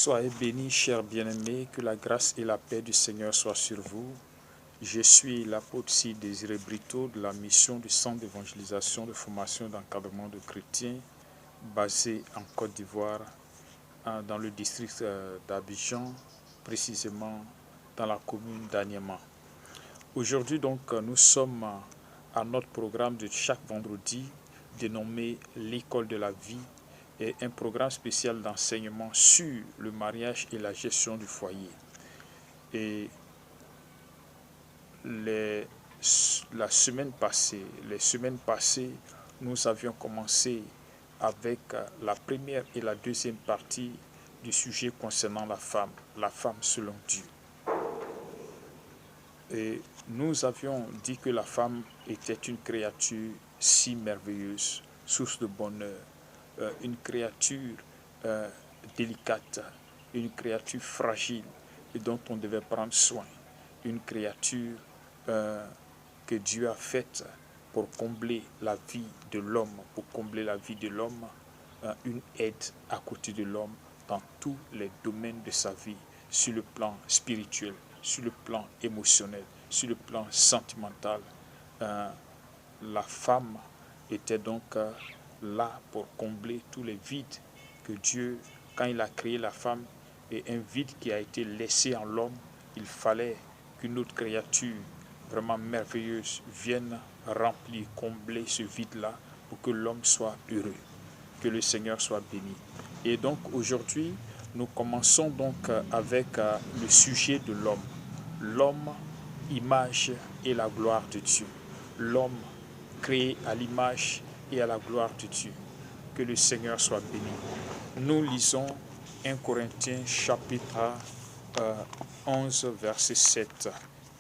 Soyez bénis, chers bien-aimés, que la grâce et la paix du Seigneur soient sur vous. Je suis l'apôtre C. Désiré Brito de la mission du Centre d'évangélisation, de formation et d'encadrement de chrétiens basé en Côte d'Ivoire, dans le district d'Abidjan, précisément dans la commune d'Aniema. Aujourd'hui, donc, nous sommes à notre programme de chaque vendredi dénommé l'École de la vie et un programme spécial d'enseignement sur le mariage et la gestion du foyer. Et les semaines passées, nous avions commencé avec la première et la deuxième partie du sujet concernant la femme selon Dieu. Et nous avions dit que la femme était une créature si merveilleuse, source de bonheur, une créature délicate, une créature fragile et dont on devait prendre soin, une créature que Dieu a faite pour combler la vie de l'homme, une aide à côté de l'homme dans tous les domaines de sa vie, sur le plan spirituel, sur le plan émotionnel, sur le plan sentimental. La femme était donc là pour combler tous les vides que Dieu, quand il a créé la femme, et un vide qui a été laissé en l'homme, il fallait qu'une autre créature vraiment merveilleuse vienne remplir, combler ce vide-là pour que l'homme soit heureux, que le Seigneur soit béni. Et donc aujourd'hui, nous commençons donc avec le sujet de l'homme. L'homme, image et la gloire de Dieu. L'homme créé à l'image et à la gloire de Dieu. Que le Seigneur soit béni. Nous lisons 1 Corinthiens chapitre 11 verset 7.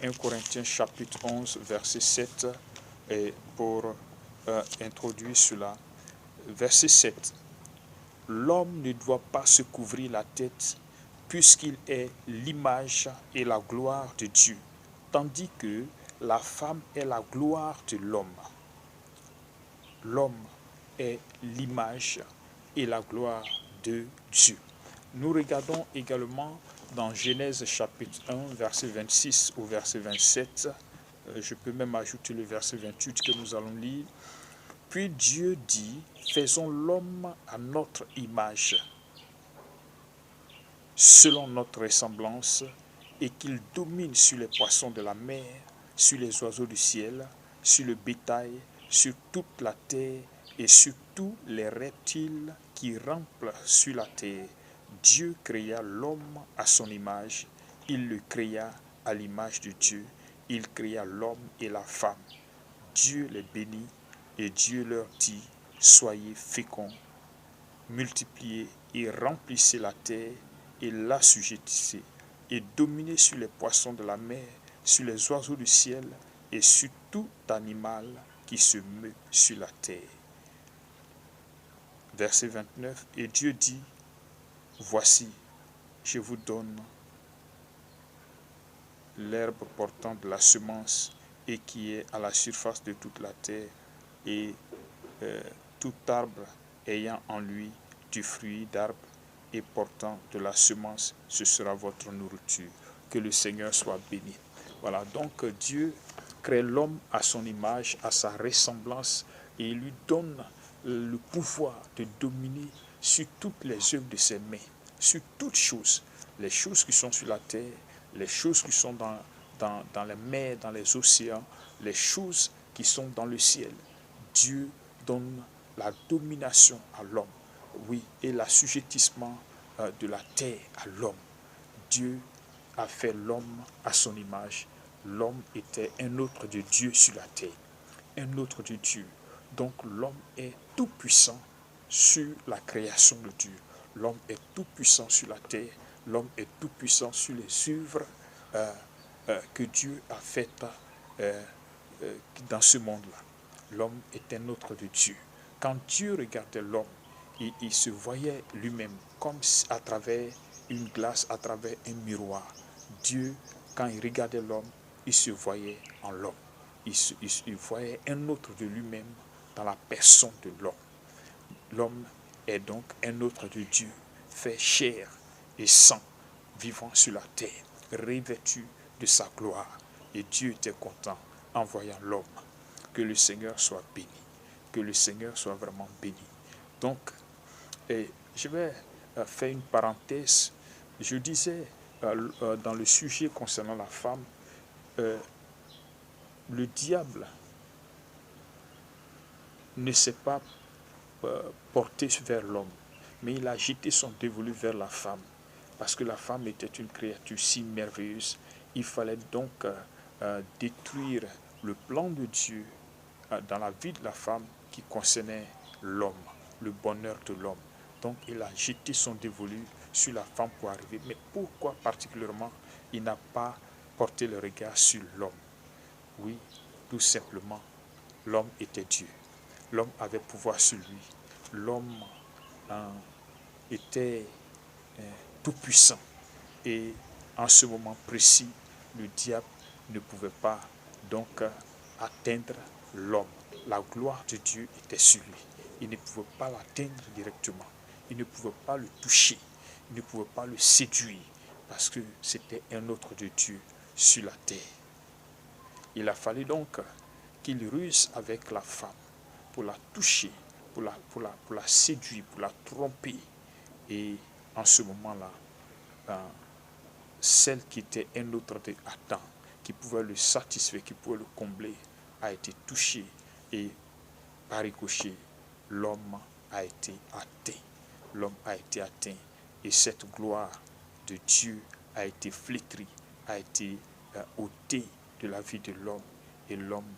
1 Corinthiens chapitre 11 verset 7 et pour introduire cela. Verset 7. L'homme ne doit pas se couvrir la tête puisqu'il est l'image et la gloire de Dieu, tandis que la femme est la gloire de l'homme. L'homme est l'image et la gloire de Dieu. Nous regardons également dans Genèse chapitre 1, verset 26 au verset 27. Je peux même ajouter le verset 28 que nous allons lire. Puis Dieu dit, faisons l'homme à notre image, selon notre ressemblance, et qu'il domine sur les poissons de la mer, sur les oiseaux du ciel, sur le bétail, sur toute la terre et sur tous les reptiles qui rampent sur la terre. Dieu créa l'homme à son image, il le créa à l'image de Dieu, il créa l'homme et la femme. Dieu les bénit et Dieu leur dit, soyez féconds, multipliez et remplissez la terre et l'assujettissez, et dominez sur les poissons de la mer, sur les oiseaux du ciel et sur tout animal qui se meut sur la terre. Verset 29, et Dieu dit, voici, je vous donne l'herbe portant de la semence et qui est à la surface de toute la terre, et tout arbre ayant en lui du fruit d'arbre et portant de la semence, ce sera votre nourriture. Que le Seigneur soit béni. Voilà, donc Dieu crée l'homme à son image, à sa ressemblance, et il lui donne le pouvoir de dominer sur toutes les œuvres de ses mains, sur toutes choses, les choses qui sont sur la terre, les choses qui sont dans les mers, dans les océans, les choses qui sont dans le ciel. Dieu donne la domination à l'homme, oui, et l'assujettissement de la terre à l'homme. Dieu a fait l'homme à son image. L'homme était un autre de Dieu sur la terre, un autre de Dieu. Donc l'homme est tout puissant sur la création de Dieu. L'homme est tout puissant sur la terre. L'homme est tout puissant sur les œuvres que Dieu a faites dans ce monde-là. L'homme est un autre de Dieu. Quand Dieu regardait l'homme, il se voyait lui-même comme à travers une glace, à travers un miroir. Dieu, quand il regardait l'homme, il se voyait en l'homme. Il voyait un autre de lui-même dans la personne de l'homme. L'homme est donc un autre de Dieu, fait chair et saint vivant sur la terre, revêtu de sa gloire. Et Dieu était content en voyant l'homme. Que le Seigneur soit béni. Que le Seigneur soit vraiment béni. Donc, je vais faire une parenthèse. Je disais dans le sujet concernant la femme, le diable ne s'est pas porté vers l'homme, mais il a jeté son dévolu vers la femme, parce que la femme était une créature si merveilleuse. Il fallait donc détruire le plan de Dieu dans la vie de la femme qui concernait l'homme, le bonheur de l'homme. Donc il a jeté son dévolu sur la femme pour arriver. Mais pourquoi particulièrement il n'a pas porté le regard sur l'homme? Oui, tout simplement, l'homme était Dieu. L'homme avait pouvoir sur lui. L'homme était tout puissant. Et en ce moment précis, le diable ne pouvait pas donc atteindre l'homme. La gloire de Dieu était sur lui. Il ne pouvait pas l'atteindre directement. Il ne pouvait pas le toucher. Il ne pouvait pas le séduire parce que c'était un autre de Dieu sur la terre. Il a fallu donc qu'il ruse avec la femme pour la toucher, pour la séduire, pour la tromper. Et en ce moment-là, celle qui était un autre de Adam, qui pouvait le satisfaire, qui pouvait le combler, a été touchée. Et par ricochet, l'homme a été atteint. L'homme a été atteint. Et cette gloire de Dieu a été flétrie, a été ôtée de la vie de l'homme. Et l'homme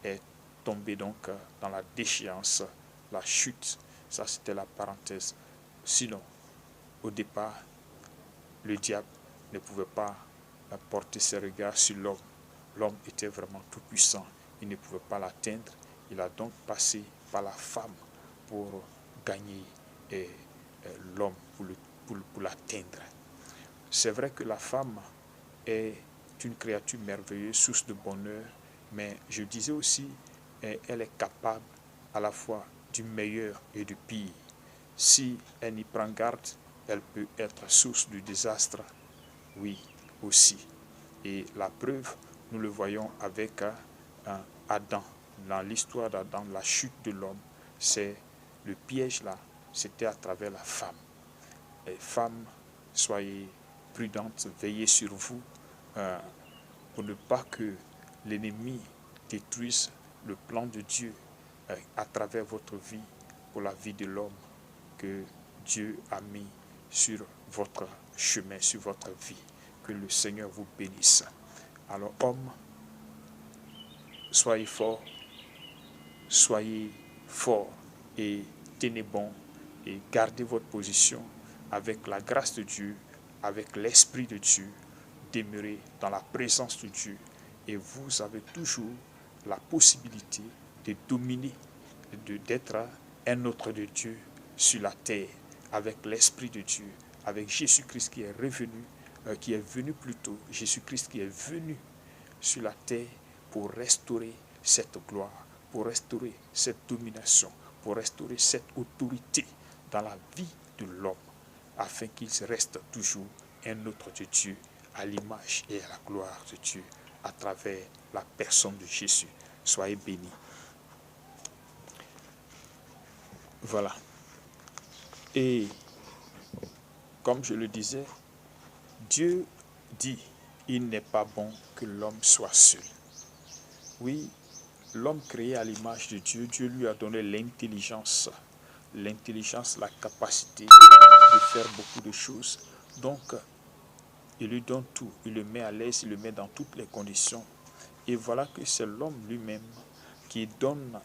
est tombé donc dans la déchéance, la chute. Ça, c'était la parenthèse. Sinon, au départ, le diable ne pouvait pas porter ses regards sur l'homme. L'homme était vraiment tout puissant. Il ne pouvait pas l'atteindre. Il a donc passé par la femme pour gagner l'homme, pour l'atteindre. C'est vrai que la femme est une créature merveilleuse, source de bonheur, mais je disais aussi, elle est capable à la fois du meilleur et du pire. Si elle n'y prend garde, elle peut être source du désastre, oui, aussi. Et la preuve, nous le voyons avec Adam. Dans l'histoire d'Adam, la chute de l'homme, c'est le piège là, c'était à travers la femme. Et femmes, soyez prudentes, veillez sur vous pour ne pas que l'ennemi détruise le plan de Dieu à travers votre vie, pour la vie de l'homme que Dieu a mis sur votre chemin, sur votre vie. Que le Seigneur vous bénisse. Alors, hommes, soyez forts et tenez bon et gardez votre position avec la grâce de Dieu, avec l'Esprit de Dieu. Demeurez dans la présence de Dieu et vous avez toujours la possibilité de dominer, d'être un autre de Dieu sur la terre avec l'Esprit de Dieu, avec Jésus-Christ qui est revenu, qui est venu plutôt, Jésus-Christ qui est venu sur la terre pour restaurer cette gloire, pour restaurer cette domination, pour restaurer cette autorité dans la vie de l'homme, afin qu'il reste toujours un autre de Dieu, à l'image et à la gloire de Dieu, à travers la personne de Jésus. Soyez bénis. Voilà. Et comme je le disais, Dieu dit, il n'est pas bon que l'homme soit seul. Oui, l'homme créé à l'image de Dieu, Dieu lui a donné l'intelligence, la capacité de faire beaucoup de choses. Donc, il lui donne tout, il le met à l'aise, il le met dans toutes les conditions. Et voilà que c'est l'homme lui-même qui donne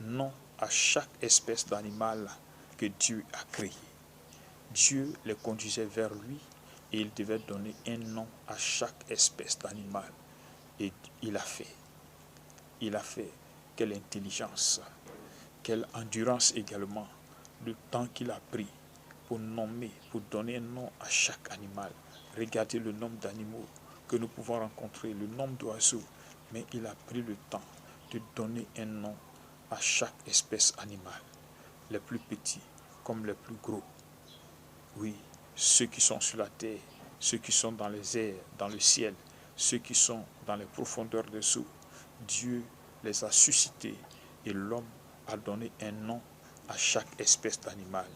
nom à chaque espèce d'animal que Dieu a créé. Dieu les conduisait vers lui et il devait donner un nom à chaque espèce d'animal. Et il a fait. Il a fait. Quelle intelligence, quelle endurance également, le temps qu'il a pris pour nommer, pour donner un nom à chaque animal. Regardez le nombre d'animaux que nous pouvons rencontrer, le nombre d'oiseaux, mais il a pris le temps de donner un nom à chaque espèce animale, les plus petits comme les plus gros. Oui, ceux qui sont sur la terre, ceux qui sont dans les airs, dans le ciel, ceux qui sont dans les profondeurs des eaux. Dieu les a suscités et l'homme a donné un nom à chaque espèce d'animal.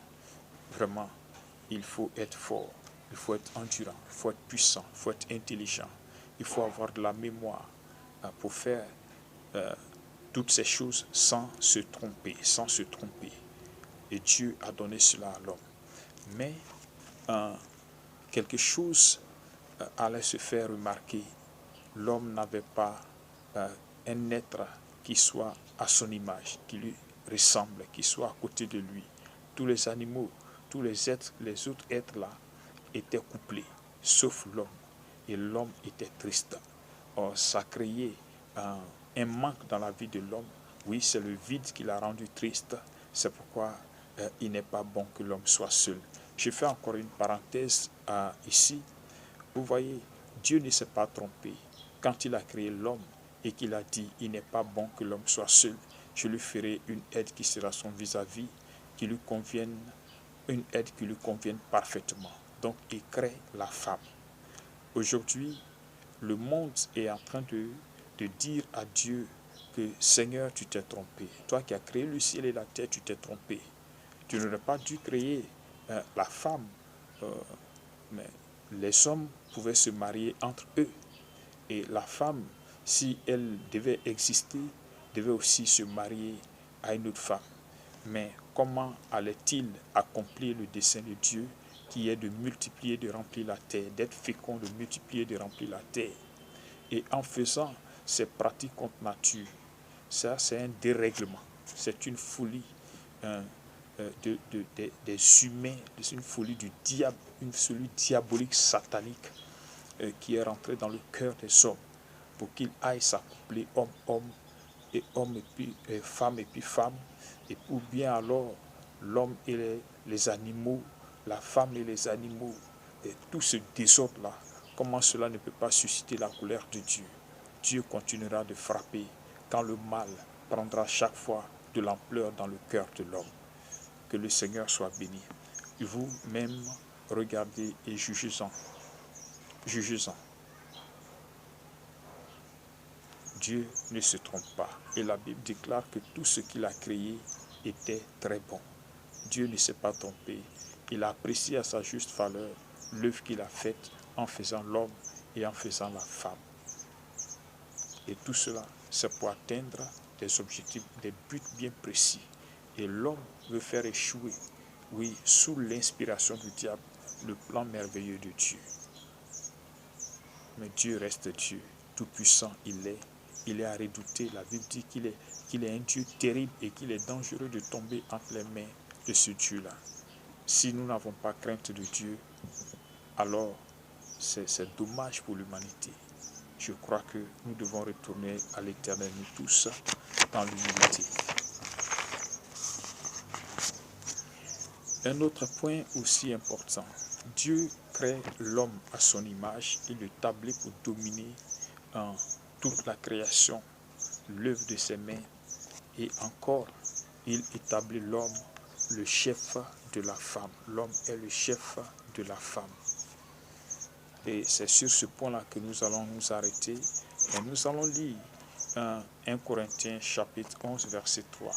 Vraiment, il faut être fort, il faut être endurant, il faut être puissant, il faut être intelligent, il faut avoir de la mémoire pour faire toutes ces choses sans se tromper, sans se tromper. Et Dieu a donné cela à l'homme. Mais quelque chose allait se faire remarquer. L'homme n'avait pas un être qui soit à son image, qui lui ressemble, qui soit à côté de lui. Tous les animaux, tous les autres êtres là étaient couplés, sauf l'homme. Et l'homme était triste. Or, ça créait un manque dans la vie de l'homme. Oui, c'est le vide qui l'a rendu triste. C'est pourquoi il n'est pas bon que l'homme soit seul. Je fais encore une parenthèse ici. Vous voyez, Dieu ne s'est pas trompé. Quand il a créé l'homme et qu'il a dit, il n'est pas bon que l'homme soit seul, je lui ferai une aide qui sera son vis-à-vis, qui lui convienne, une aide qui lui convienne parfaitement. Donc, il crée la femme. Aujourd'hui, le monde est en train de dire à Dieu que Seigneur, tu t'es trompé. Toi qui as créé le ciel et la terre, tu t'es trompé. Tu n'aurais pas dû créer la femme, mais les hommes pouvaient se marier entre eux. Et la femme, si elle devait exister, devait aussi se marier à une autre femme. Mais comment allait-il accomplir le dessein de Dieu qui est de multiplier, de remplir la terre, d'être fécond, de multiplier, de remplir la terre? Et en faisant ces pratiques contre nature, ça c'est un dérèglement, c'est une folie des humains, c'est une folie du diable, une folie diabolique, satanique qui est rentrée dans le cœur des hommes pour qu'ils aillent s'accoupler homme-homme et homme et puis femme et puis femme, et ou bien alors l'homme et les animaux, la femme et les animaux, et tout ce désordre-là. Comment cela ne peut pas susciter la colère de Dieu? Dieu continuera de frapper quand le mal prendra chaque fois de l'ampleur dans le cœur de l'homme. Que le Seigneur soit béni. Vous-même, regardez et jugez-en. Jugez-en. Dieu ne se trompe pas. Et la Bible déclare que tout ce qu'il a créé était très bon. Dieu ne s'est pas trompé. Il a apprécié à sa juste valeur l'œuvre qu'il a faite en faisant l'homme et en faisant la femme. Et tout cela, c'est pour atteindre des objectifs, des buts bien précis. Et l'homme veut faire échouer, oui, sous l'inspiration du diable, le plan merveilleux de Dieu. Mais Dieu reste Dieu, tout-puissant il est à redouter. La Bible dit qu'il est un Dieu terrible et qu'il est dangereux de tomber entre les mains de ce Dieu-là. Si nous n'avons pas crainte de Dieu, alors c'est dommage pour l'humanité. Je crois que nous devons retourner à l'Éternel, nous tous, dans l'humilité. Un autre point aussi important, Dieu crée l'homme à son image et le tablé pour dominer toute la création, l'œuvre de ses mains. Et encore, il établit l'homme, le chef de la femme. L'homme est le chef de la femme. Et c'est sur ce point-là que nous allons nous arrêter. Et nous allons lire 1 Corinthiens chapitre 11, verset 3.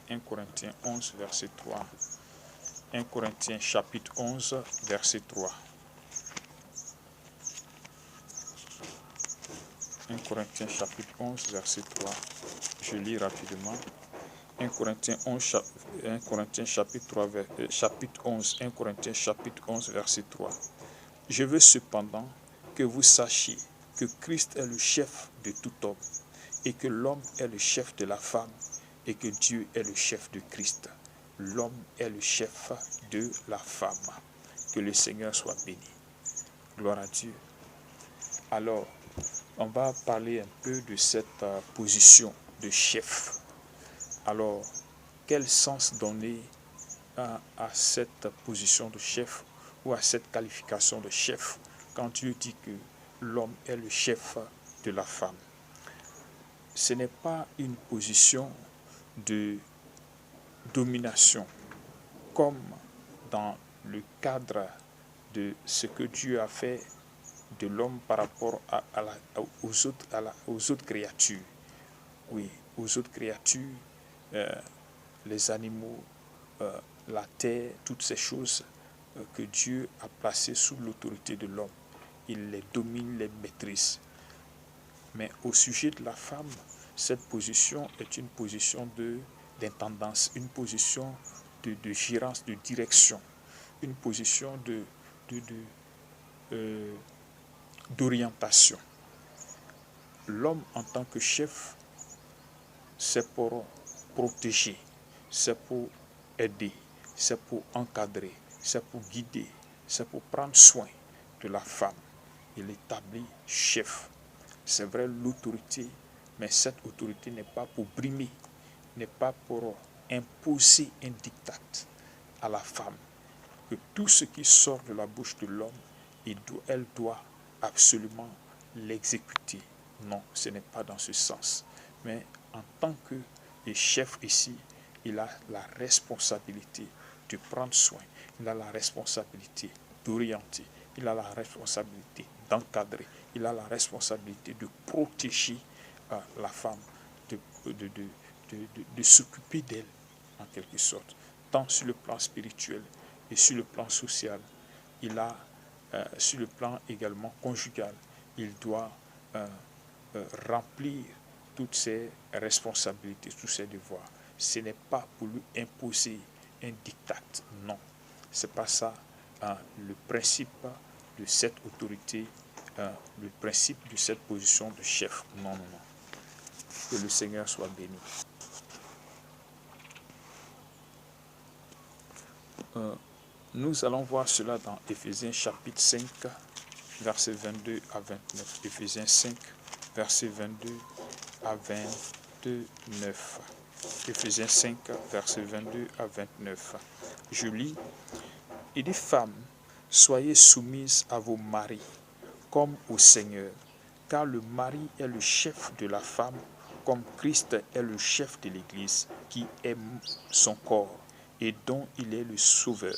1 Corinthiens 11, verset 3. 1 Corinthiens chapitre 11, verset 3. 1 Corinthiens chapitre 11, verset 3. Je lis rapidement. 1 Corinthiens 11, 1 Corinthiens chapitre 3, chapitre 11, 1 Corinthiens chapitre 11, verset 3. Je veux cependant que vous sachiez que Christ est le chef de tout homme, et que l'homme est le chef de la femme, et que Dieu est le chef de Christ. L'homme est le chef de la femme. Que le Seigneur soit béni. Gloire à Dieu. Alors, on va parler un peu de cette position de chef. Alors, quel sens donner à cette position de chef ou à cette qualification de chef quand Dieu dit que l'homme est le chef de la femme? Ce n'est pas une position de domination comme dans le cadre de ce que Dieu a fait de l'homme par rapport aux autres créatures. Oui, aux autres créatures, les animaux, la terre, toutes ces choses que Dieu a placées sous l'autorité de l'homme. Il les domine, les maîtrise. Mais au sujet de la femme, cette position est une position d'intendance, une position de gérance, de direction, une position d'orientation. L'homme en tant que chef, c'est pour protéger, c'est pour aider, c'est pour encadrer, c'est pour guider, c'est pour prendre soin de la femme. Il établit chef. C'est vrai l'autorité, mais cette autorité n'est pas pour brimer, n'est pas pour imposer un diktat à la femme. Que tout ce qui sort de la bouche de l'homme, elle doit absolument l'exécuter. Non, ce n'est pas dans ce sens. Mais en tant que chef ici, il a la responsabilité de prendre soin, il a la responsabilité d'orienter, il a la responsabilité d'encadrer, il a la responsabilité de protéger la femme, de s'occuper d'elle en quelque sorte, tant sur le plan spirituel et sur le plan social. Il a, sur le plan également conjugal, il doit remplir toutes ses responsabilités, tous ses devoirs. Ce n'est pas pour lui imposer un diktat, non. Ce n'est pas ça le principe de cette autorité, le principe de cette position de chef. Non, non, non. Que le Seigneur soit béni. Nous allons voir cela dans Éphésiens chapitre 5, versets 22 à 29. Éphésiens 5, versets 22 à 29. Éphésiens 5, versets 22 à 29. Je lis. Il dit, femmes, soyez soumises à vos maris, comme au Seigneur, car le mari est le chef de la femme, comme Christ est le chef de l'Église, qui aime son corps et dont il est le sauveur.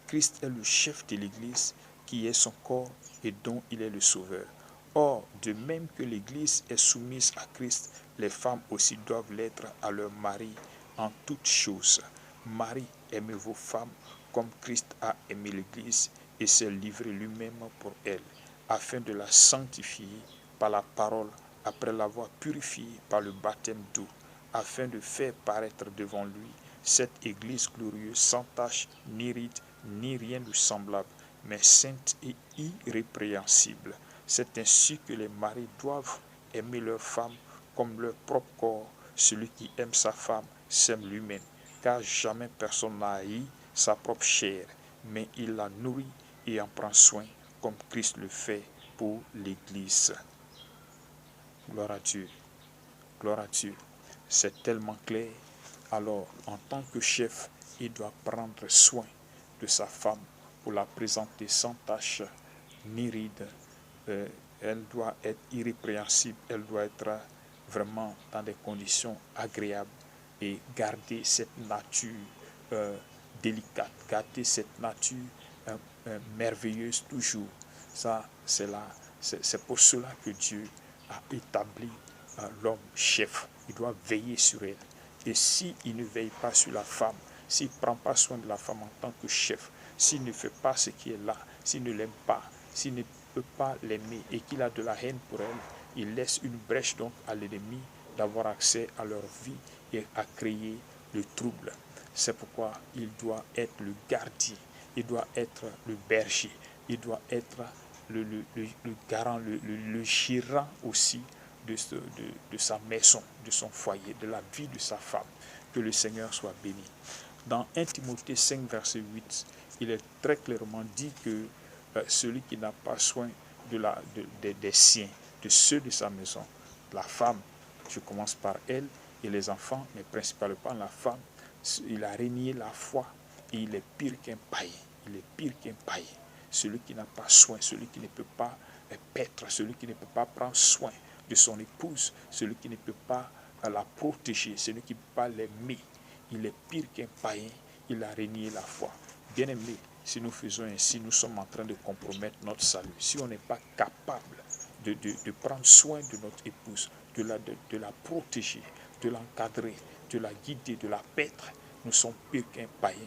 Christ est le chef de l'Église, qui est son corps et dont il est le sauveur. Or, de même que l'Église est soumise à Christ, les femmes aussi doivent l'être à leur mari en toutes choses. Maris, aimez vos femmes comme Christ a aimé l'Église et s'est livré lui-même pour elle, afin de la sanctifier par la parole, après l'avoir purifiée par le baptême d'eau, afin de faire paraître devant lui cette Église glorieuse, sans tache, ni ride, ni rien de semblable, mais sainte et irrépréhensible. C'est ainsi que les maris doivent aimer leurs femmes comme leur propre corps. Celui qui aime sa femme s'aime lui-même, car jamais personne n'a haï sa propre chair, mais il la nourrit et en prend soin, comme Christ le fait pour l'Église. Gloire à Dieu. Gloire à Dieu. C'est tellement clair. Alors, en tant que chef, il doit prendre soin de sa femme pour la présenter sans tache ni ride. Elle doit être irrépréhensible, elle doit être vraiment dans des conditions agréables et garder cette nature délicate, garder cette nature merveilleuse toujours. Ça, c'est pour cela que Dieu a établi l'homme chef. Il doit veiller sur elle. Et s'il ne veille pas sur la femme, s'il ne prend pas soin de la femme en tant que chef, s'il ne fait pas ce qui est là, s'il ne l'aime pas, s'il ne peut pas l'aimer et qu'il a de la haine pour elle, il laisse une brèche donc à l'ennemi d'avoir accès à leur vie et à créer le trouble. C'est pourquoi il doit être le gardien, il doit être le berger, il doit être le garant, le gérant aussi de sa maison, de son foyer, de la vie de sa femme. Que le Seigneur soit béni. Dans 1 Timothée 5, verset 8, il est très clairement dit que celui qui n'a pas soin des siens, de ceux de sa maison, la femme, je commence par elle, et les enfants, mais principalement la femme, il a renié la foi et il est pire qu'un païen. Il est pire qu'un païen. Celui qui n'a pas soin, celui qui ne peut pas paître, celui qui ne peut pas prendre soin de son épouse, celui qui ne peut pas la protéger, celui qui ne peut pas l'aimer, il est pire qu'un païen, il a renié la foi. Bien-aimé, Si nous faisons ainsi, nous sommes en train de compromettre notre salut. Si on n'est pas capable de prendre soin de notre épouse, de la protéger, de l'encadrer, de la guider, de la paître, nous sommes pire qu'un païen.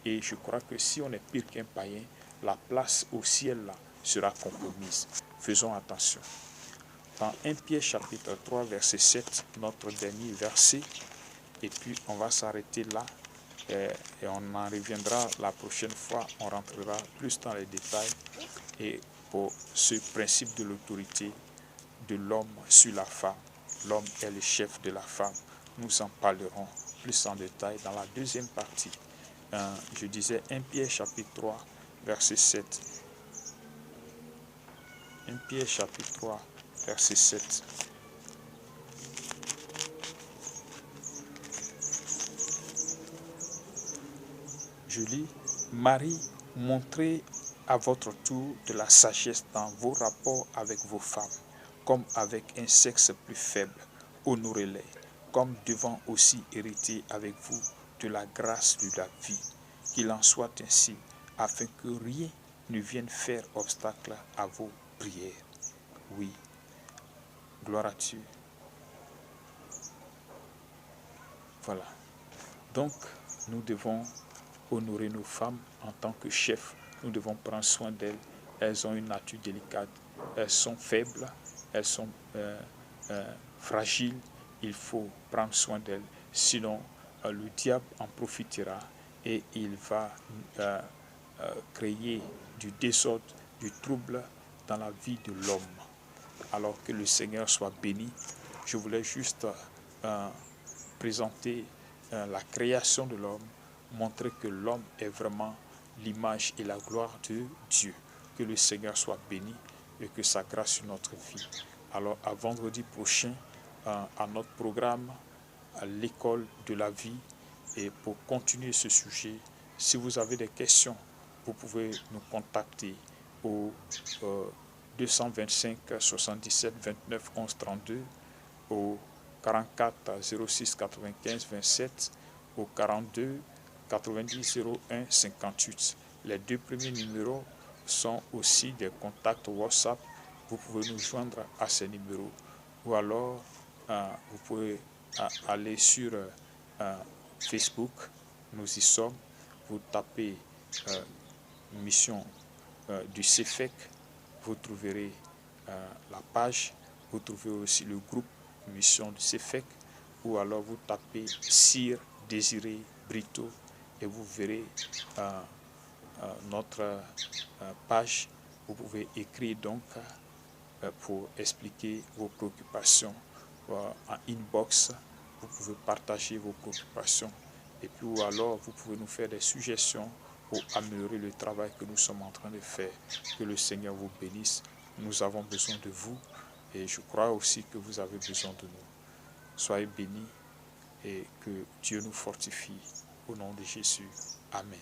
Et je crois que si on est pire qu'un païen, la place au ciel là sera compromise. Faisons attention. Dans 1 Pierre chapitre 3, verset 7, notre dernier verset, et puis on va s'arrêter là, et on en reviendra la prochaine fois, on rentrera plus dans les détails, et pour ce principe de l'autorité de l'homme sur la femme, l'homme est le chef de la femme, nous en parlerons plus en détail dans la deuxième partie. Je disais 1 Pierre chapitre 3, verset 7. 1 Pierre chapitre 3, verset 7. Je lis, Marie, montrez à votre tour de la sagesse dans vos rapports avec vos femmes, comme avec un sexe plus faible, honorez-les, comme devant aussi hériter avec vous de la grâce de la vie. Qu'il en soit ainsi, afin que rien ne vienne faire obstacle à vos prières. Oui, gloire à Dieu. Voilà. Donc, nous devons honorer nos femmes en tant que chefs. Nous devons prendre soin d'elles. Elles ont une nature délicate. Elles sont faibles. Elles sont fragiles. Il faut prendre soin d'elles. Sinon, le diable en profitera et il va créer du désordre, du trouble dans la vie de l'homme. Alors que le Seigneur soit béni. Je voulais juste présenter la création de l'homme, montrer que l'homme est vraiment l'image et la gloire de Dieu. Que le Seigneur soit béni et que sa grâce sur notre vie. Alors à vendredi prochain, à notre programme, à l'école de la vie, et pour continuer ce sujet, si vous avez des questions, vous pouvez nous contacter au 225 77 29 11 32, au 44 06 95 27, au 42 90 01 58. Les deux premiers numéros sont aussi des contacts WhatsApp. Vous pouvez nous joindre à ces numéros. Ou alors, vous pouvez aller sur Facebook. Nous y sommes. Vous tapez mission du CEFEC. Vous trouverez la page. Vous trouverez aussi le groupe mission du CEFEC. Ou alors vous tapez Sir Désiré Brito et vous verrez notre page. Vous pouvez écrire donc pour expliquer vos préoccupations en inbox. Vous pouvez partager vos préoccupations et puis ou alors vous pouvez nous faire des suggestions pour améliorer le travail que nous sommes en train de faire. Que le Seigneur vous bénisse. Nous avons besoin de vous et je crois aussi que vous avez besoin de nous. Soyez bénis et que Dieu nous fortifie. Au nom de Jésus. Amen.